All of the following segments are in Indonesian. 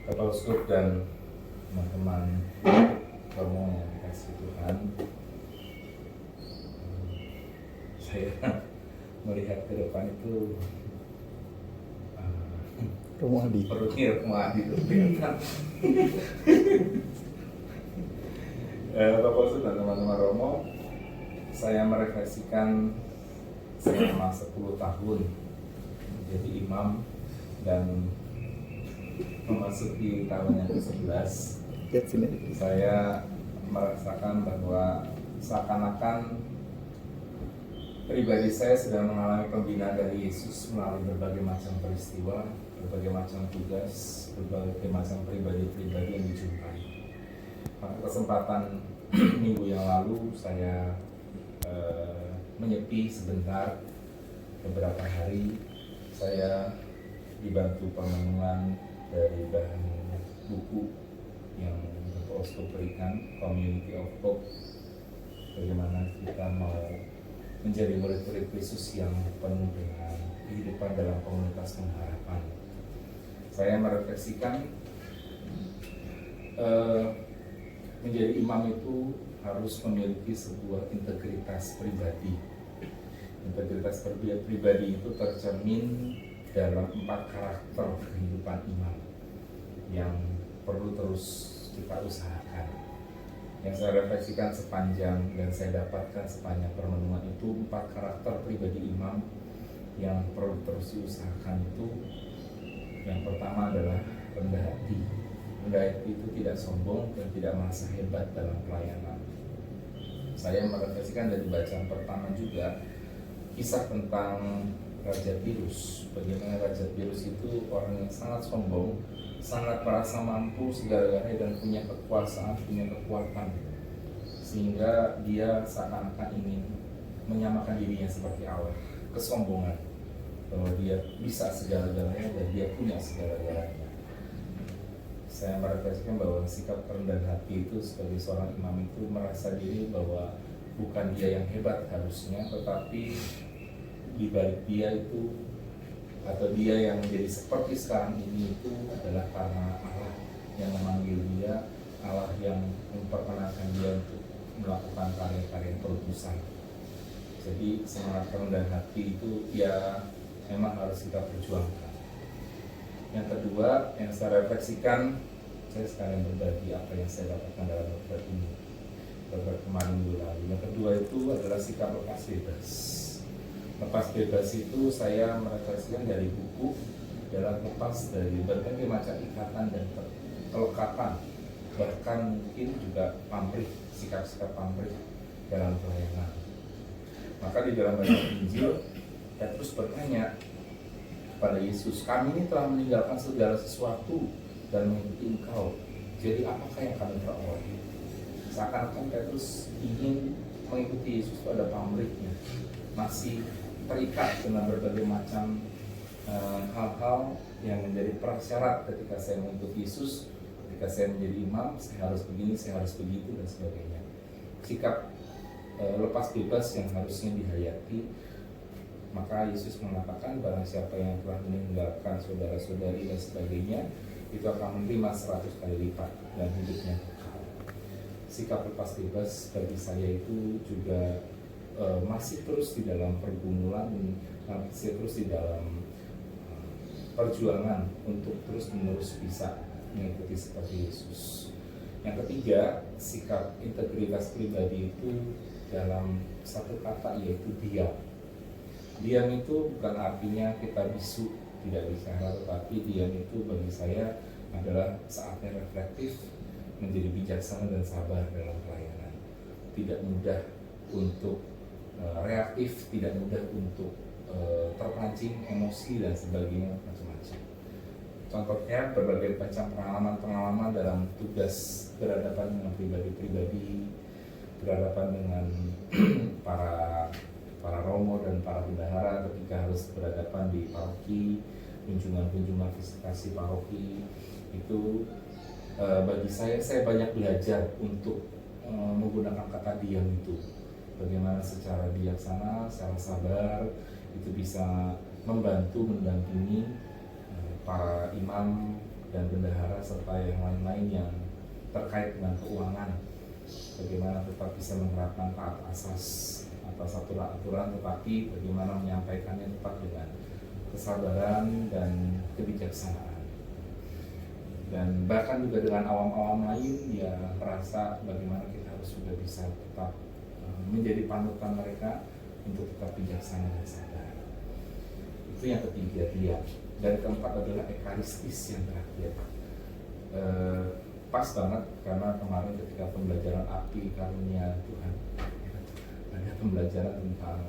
Bapak Uskup dan teman-teman romo yang dikasih Tuhan, saya melihat ke depan itu Romo Adi. perutnya Romo Adi itu kelihatan. Bapak Uskup dan teman-teman romo, saya merefleksikan selama 10 tahun menjadi imam dan memasuki tahun yang ke-11, saya merasakan bahwa seakan-akan pribadi saya sedang mengalami pembinaan dari Yesus melalui berbagai macam peristiwa, berbagai macam tugas, berbagai macam pribadi-pribadi yang dijumpai. Pada kesempatan minggu yang lalu saya menyepi sebentar, beberapa hari saya dibantu permenungan dari bahan buku yang Bapak Uskup berikan, Community of Hope, bagaimana kita mau menjadi murid-murid Kristus yang penuh dengan kehidupan dalam komunitas pengharapan. Saya merefleksikan menjadi imam itu harus memiliki sebuah integritas pribadi. Integritas pribadi itu tercermin dalam 4 karakter kehidupan imam yang perlu terus kita usahakan. Yang saya refleksikan sepanjang dan saya dapatkan sepanjang permenungan itu 4 karakter pribadi imam yang perlu terus diusahakan itu. Yang pertama adalah rendah hati. Rendah hati itu tidak sombong dan tidak merasa hebat dalam pelayanan. Saya merefleksikan dari bacaan pertama juga kisah tentang Raja Tirus. Bagaimana Raja Tirus itu orang yang sangat sombong, sangat merasa mampu segala-galanya dan punya kekuasaan, punya kekuatan, sehingga dia seakan-akan ingin menyamakan dirinya seperti Allah. Kesombongan bahwa dia bisa segala-galanya dan dia punya segala-galanya. Saya merefleksikan bahwa sikap rendah hati itu sebagai seorang imam itu merasa diri bahwa bukan dia yang hebat harusnya, tetapi di balik dia itu atau dia yang menjadi seperti sekarang ini itu adalah karena Allah yang memanggil dia, Allah yang memperkenalkan dia untuk melakukan karya-karya perutusan. Jadi semangat rendah hati itu ya memang harus kita perjuangkan. Yang kedua yang saya refleksikan, saya sekalian berbagi apa yang saya dapatkan dalam doktrin ini, doktrin kemarin minggu lalu. Yang kedua itu adalah sikap lepas bebas. Lepas bebas itu saya merefleksikan dari buku, dalam lepas dari berbagai macam ikatan dan kelekatan, bahkan mungkin juga pamrih, sikap-sikap pamrih dalam pelayanan. Maka di dalam bacaan Injil, saya terus bertanya kepada Yesus, kami ini telah meninggalkan segala sesuatu dan mengikuti Engkau. Jadi apakah yang kami peroleh? Seakan-akan Petrus ingin mengikuti Yesus pada pamrihnya, masih terikat dengan berbagai macam hal-hal yang menjadi prasyarat ketika saya mengikuti Yesus, ketika saya menjadi imam, saya harus begini, saya harus begitu dan sebagainya. Sikap lepas bebas yang harusnya dihayati. Maka Yesus mengatakan barang siapa yang telah meninggalkan saudara-saudari dan sebagainya itu akan menerima 100 kali lipat dan hidupnya kekal. Sikap lepas bebas bagi saya itu juga masih terus di dalam pergumulan, masih terus di dalam perjuangan untuk terus menerus bisa mengikuti seperti Yesus. Yang ketiga, sikap integritas pribadi itu dalam satu kata yaitu diam. Diam itu bukan artinya kita bisu, tidak bicara, tetapi diam itu bagi saya adalah saatnya reflektif, menjadi bijaksana dan sabar dalam pelayanan. Tidak mudah untuk reaktif, tidak mudah untuk terpancing emosi dan sebagainya macam-macam. Contohnya berbagai macam pengalaman-pengalaman dalam tugas berhadapan dengan pribadi-pribadi, berhadapan dengan para romo dan para bendahara ketika harus berhadapan di paroki, kunjungan-kunjungan visitasi paroki itu bagi saya banyak belajar untuk menggunakan kata diam itu. Bagaimana secara bijaksana, secara sabar itu bisa membantu mendampingi para imam dan bendahara serta yang lain-lain yang terkait dengan keuangan, bagaimana tetap bisa menerapkan taat asas atas aturan, tetapi bagaimana menyampaikannya tepat dengan kesabaran dan kebijaksanaan. Dan bahkan juga dengan awam-awam lain, ya merasa bagaimana kita harus juga bisa tetap menjadi panutan mereka untuk tetap bijaksana dan sabar. Itu yang ketiga dia. Dan keempat adalah ekaristis yang terakhir. Pas banget karena kemarin ketika pembelajaran api karunia Tuhan, ada pembelajaran tentang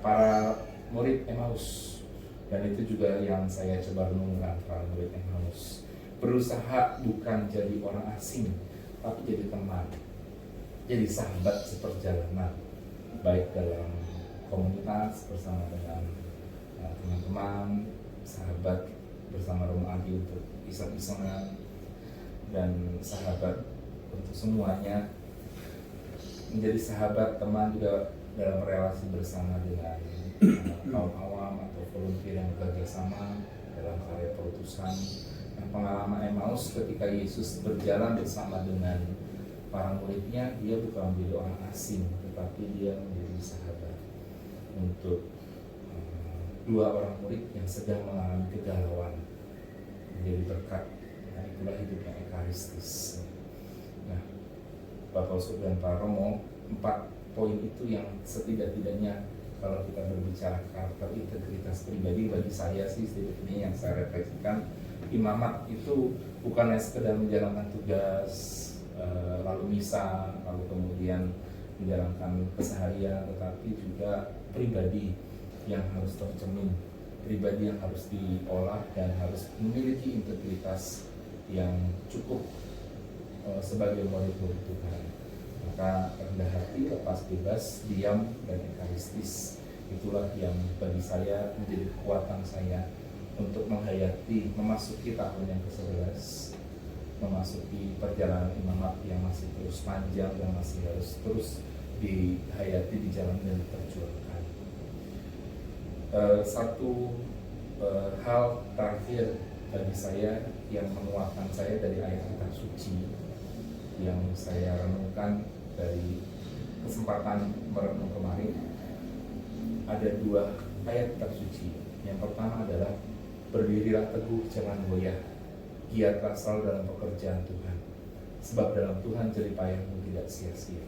para murid Emmaus, dan itu juga yang saya coba renungkan. Para murid Emmaus berusaha bukan jadi orang asing, tapi jadi teman, jadi sahabat seperjalanan, baik dalam komunitas bersama dengan teman-teman, sahabat bersama rumah Adi untuk iseng-isengan, dan sahabat untuk semuanya, menjadi sahabat teman juga dalam relasi bersama dengan kaum awam atau volunteer yang bekerja sama dalam karya perutusan. Nah, pengalaman Emmaus ketika Yesus berjalan bersama dengan para muridnya, dia bukan menjadi orang asing, tetapi dia menjadi sahabat untuk dua orang murid yang sedang mengalami kegalauan, menjadi berkat. Nah, itulah hidupnya ekaristis. Nah, Bapak Uskup dan Pak Romo, 4 poin itu yang setidak-tidaknya kalau kita berbicara karakter integritas pribadi, bagi saya sih sedikit ini yang saya refleksikan. Imamat itu bukannya sekedar menjalankan tugas, lalu misa, lalu kemudian menjalankan keseharian, tetapi juga pribadi yang harus tercermin, pribadi yang harus diolah dan harus memiliki integritas yang cukup sebagai murid-murid Tuhan. Maka rendah hati, lepas bebas, diam, dan ekaristis, itulah yang bagi saya menjadi kekuatan saya untuk menghayati, memasuki tahun yang ke-11, memasuki perjalanan imamat yang masih terus panjang dan masih harus terus dihayati, dijalani dan diperjuangkan. Satu hal terakhir bagi saya yang menguatkan saya dari ayat kitab suci yang saya renungkan dari kesempatan merenung kemarin, ada 2 ayat kitab suci. Yang pertama adalah berdirilah teguh, jangan goyah, giatlah selalu dalam pekerjaan Tuhan, sebab dalam Tuhan jerih payahmu tidak sia-sia.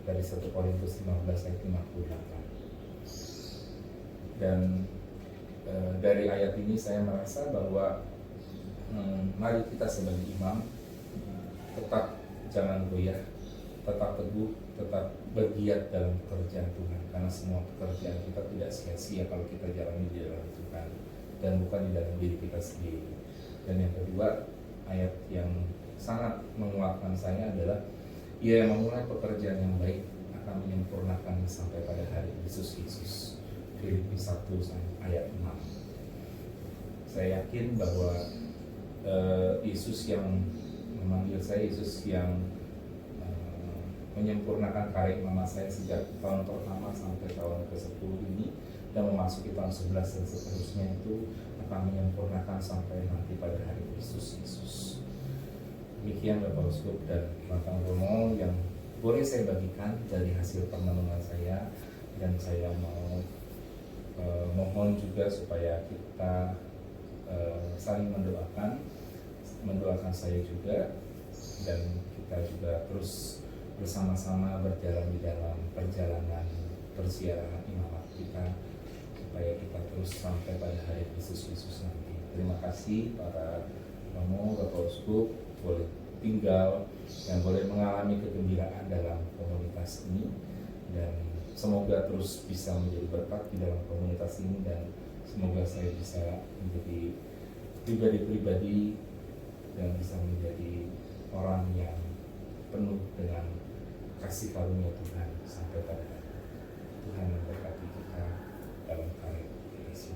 Dari 1 Korintus 15 ayat 58. Dan dari ayat ini saya merasa bahwa mari kita sebagai imam tetap jangan goyah, tetap teguh, tetap bergiat dalam pekerjaan Tuhan, karena semua pekerjaan kita tidak sia-sia kalau kita jalani di dalam Tuhan dan bukan di dalam diri kita sendiri. Dan yang kedua, ayat yang sangat menguatkan saya adalah ia yang memulai pekerjaan yang baik akan menyempurnakannya sampai pada hari Yesus. Filipi 1 ayat 6. Saya yakin bahwa Yesus yang memanggil saya, Yesus yang menyempurnakan karya imamat saya sejak tahun pertama sampai tahun ke-10 ini, dan memasuki tahun 11 dan seterusnya, itu akan menyempurnakan sampai nanti pada hari Yesus. Demikian Bapak Uskup dan Bapak Romo yang boleh saya bagikan dari hasil perenungan saya, dan saya mau mohon juga supaya kita saling mendoakan saya juga, dan kita juga terus bersama-sama berjalan di dalam perjalanan persiaran imamat kita, supaya kita terus sampai pada hari Yesus nanti. Terima kasih para Romo, Bapak Uskup, boleh tinggal dan boleh mengalami kegembiraan dalam komunitas ini, dan semoga terus bisa menjadi berkat di dalam komunitas ini, dan semoga saya bisa menjadi pribadi-pribadi dan bisa menjadi orang yang penuh dengan kasih karunia Tuhan sampai pada hari. Tuhan memberkati kita dalam karya Yesus.